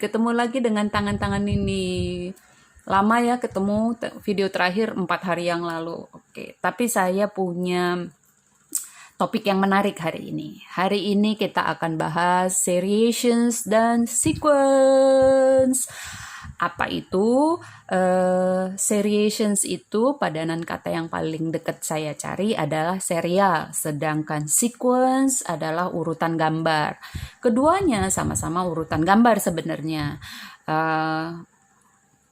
ketemu lagi dengan tangan-tangan ini. Lama ya ketemu, video terakhir 4 hari yang lalu. Oke, tapi saya punya topik yang menarik hari ini. Hari ini kita akan bahas seriations dan sequence. Apa itu? Seriations itu padanan kata yang paling dekat saya cari adalah serial, sedangkan sequence adalah urutan gambar. Keduanya sama-sama urutan gambar sebenarnya.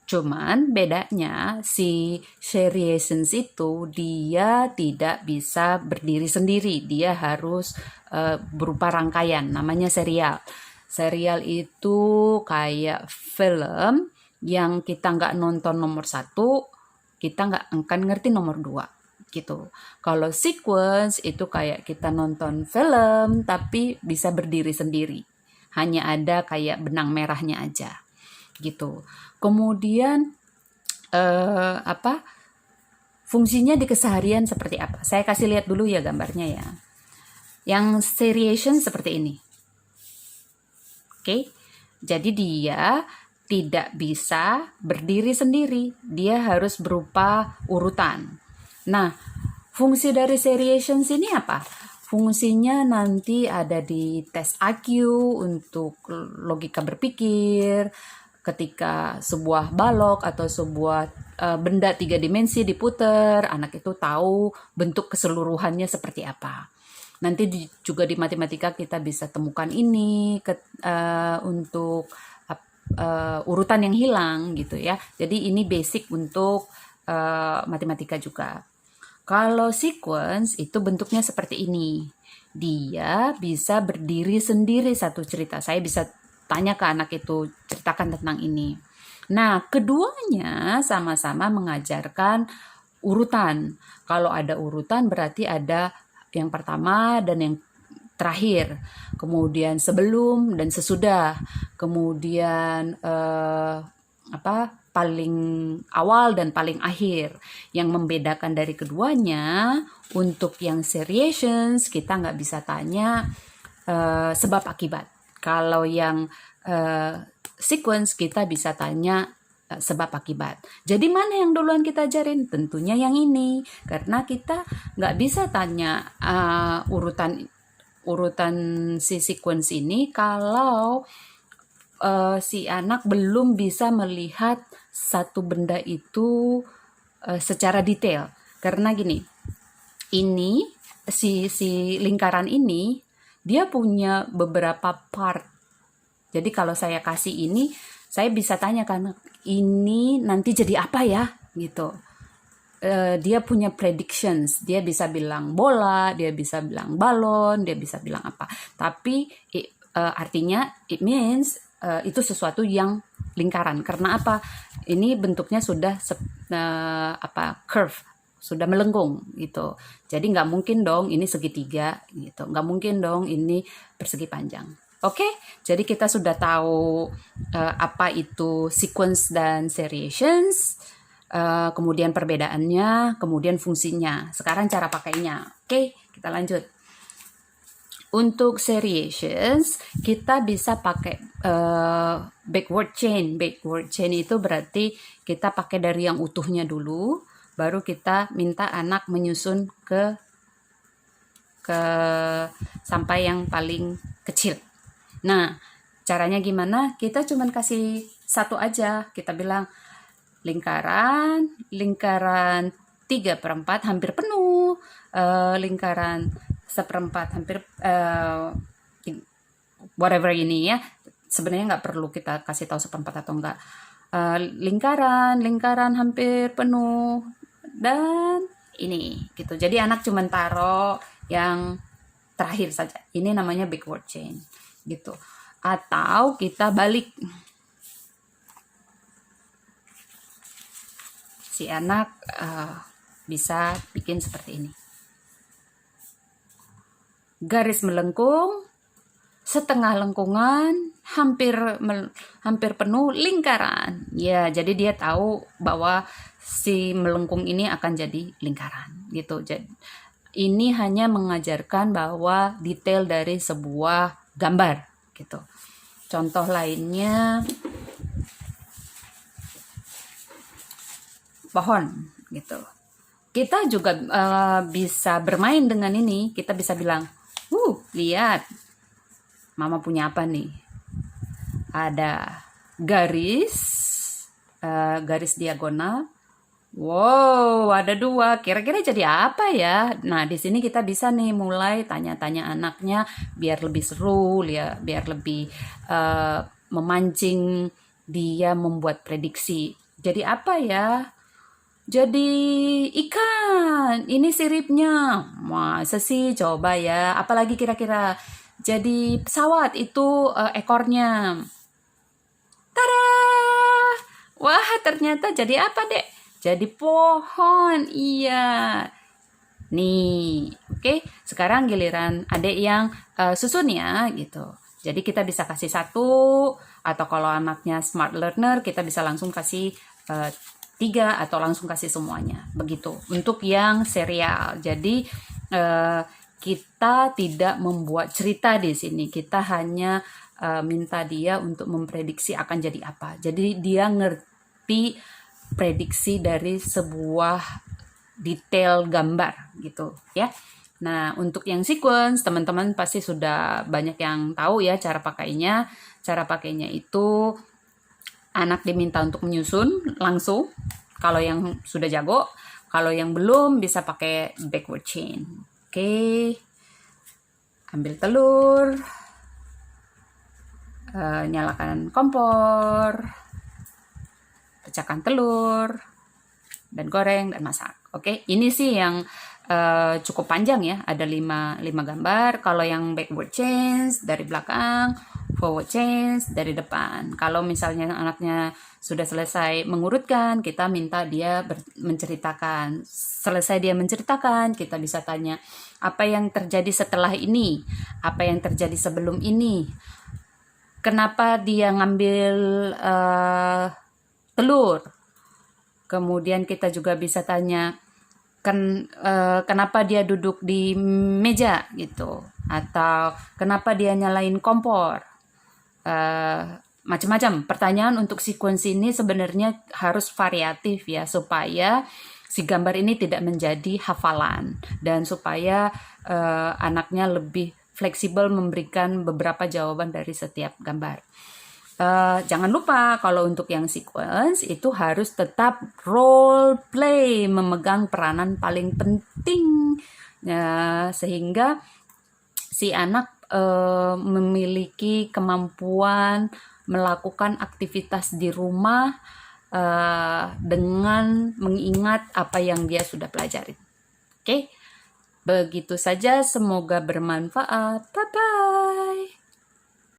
Cuman bedanya si seriations itu dia tidak bisa berdiri sendiri, dia harus berupa rangkaian, namanya serial. Serial itu kayak film yang kita nggak nonton nomor 1, kita nggak akan ngerti nomor 2 gitu. Kalau sequence itu kayak kita nonton film tapi bisa berdiri sendiri, hanya ada kayak benang merahnya aja gitu. Kemudian fungsinya di keseharian seperti apa? Saya kasih lihat dulu ya gambarnya ya. Yang seriation seperti ini. Oke. Jadi dia tidak bisa berdiri sendiri. Dia harus berupa urutan. Nah, fungsi dari seriations ini apa? Fungsinya nanti ada di tes IQ untuk logika berpikir. Ketika sebuah balok atau sebuah benda 3 dimensi diputer, anak itu tahu bentuk keseluruhannya seperti apa. Nanti juga di matematika kita bisa temukan ini untuk urutan yang hilang gitu ya. Jadi ini basic untuk matematika juga. Kalau sequence itu bentuknya seperti ini. Dia bisa berdiri sendiri satu cerita. Saya bisa tanya ke anak itu, ceritakan tentang ini. Nah, keduanya sama-sama mengajarkan urutan. Kalau ada urutan berarti ada yang pertama dan yang terakhir. Kemudian sebelum dan sesudah. Kemudian paling awal dan paling akhir. Yang membedakan dari keduanya, untuk yang seriations kita nggak bisa tanya sebab akibat. Kalau yang sequence kita bisa tanya sebab akibat. Jadi mana yang duluan kita ajarin? Tentunya yang ini, karena kita nggak bisa tanya urutan si sequence ini kalau si anak belum bisa melihat satu benda itu secara detail. Karena gini, ini si lingkaran ini dia punya beberapa part. Jadi kalau saya kasih ini, saya bisa tanya kan, ini nanti jadi apa ya? Gitu. Dia punya predictions. Dia bisa bilang bola, dia bisa bilang balon, dia bisa bilang apa. Tapi artinya it means itu sesuatu yang lingkaran. Karena apa? Ini bentuknya sudah curve, sudah melengkung gitu. Jadi nggak mungkin dong ini segitiga gitu. Nggak mungkin dong ini persegi panjang. Oke, jadi kita sudah tahu apa itu sequence dan seriations, kemudian perbedaannya, kemudian fungsinya. Sekarang cara pakainya. Oke, kita lanjut. Untuk seriations, kita bisa pakai backward chain. Backward chain itu berarti kita pakai dari yang utuhnya dulu, baru kita minta anak menyusun ke sampai yang paling kecil. Nah, caranya gimana? Kita cuma kasih satu aja. Kita bilang lingkaran 3/4 hampir penuh, lingkaran 1/4 hampir whatever ini ya. Sebenarnya nggak perlu kita kasih tahu 1/4 atau enggak. Lingkaran hampir penuh dan ini gitu. Jadi anak cuma taruh yang terakhir saja. Ini namanya backward chain gitu. Atau kita balik, si anak bisa bikin seperti ini. Garis melengkung, setengah lengkungan, hampir penuh, lingkaran. Ya, jadi dia tahu bahwa si melengkung ini akan jadi lingkaran gitu. Jadi ini hanya mengajarkan bahwa detail dari sebuah gambar gitu. Contoh lainnya pohon gitu. Kita juga bisa bermain dengan ini. Kita bisa bilang, lihat, mama punya apa nih? Ada garis diagonal. Wow, ada 2. Kira-kira jadi apa ya? Nah, di sini kita bisa nih mulai tanya-tanya anaknya biar lebih seru, ya, biar lebih memancing dia membuat prediksi. Jadi apa ya? Jadi ikan, ini siripnya. Masa sih, coba ya. Apalagi kira-kira. Jadi pesawat, itu ekornya. Tada! Wah, ternyata jadi apa, Dek? Jadi pohon, iya. Nih, oke. Sekarang giliran adik yang susun ya, gitu. Jadi kita bisa kasih 1, atau kalau anaknya smart learner, kita bisa langsung kasih 3 atau langsung kasih semuanya. Begitu. Untuk yang serial. Jadi kita tidak membuat cerita di sini. Kita hanya minta dia untuk memprediksi akan jadi apa. Jadi dia ngerti prediksi dari sebuah detail gambar gitu ya. Nah, untuk yang sequence teman-teman pasti sudah banyak yang tahu ya cara pakainya. Cara pakainya itu anak diminta untuk menyusun langsung. Kalau yang sudah jago, kalau yang belum bisa pakai backward chain. Oke. Ambil telur. Nyalakan kompor. Pecahkan telur dan goreng dan masak. Oke, ini sih yang cukup panjang ya, ada 5 gambar. Kalau yang backward change dari belakang, forward change dari depan. Kalau misalnya anaknya sudah selesai mengurutkan, kita minta dia menceritakan. Selesai dia menceritakan, kita bisa tanya, apa yang terjadi setelah ini? Apa yang terjadi sebelum ini? Kenapa dia ngambil telur? Kemudian kita juga bisa tanya, kenapa dia duduk di meja gitu, atau kenapa dia nyalain kompor. Macam-macam pertanyaan. Untuk sequence ini sebenarnya harus variatif ya, supaya si gambar ini tidak menjadi hafalan dan supaya anaknya lebih fleksibel memberikan beberapa jawaban dari setiap gambar. Jangan lupa kalau untuk yang sequence itu harus tetap role play, memegang peranan paling penting sehingga si anak memiliki kemampuan melakukan aktivitas di rumah dengan mengingat apa yang dia sudah pelajari. Oke, begitu saja, semoga bermanfaat. Bye-bye.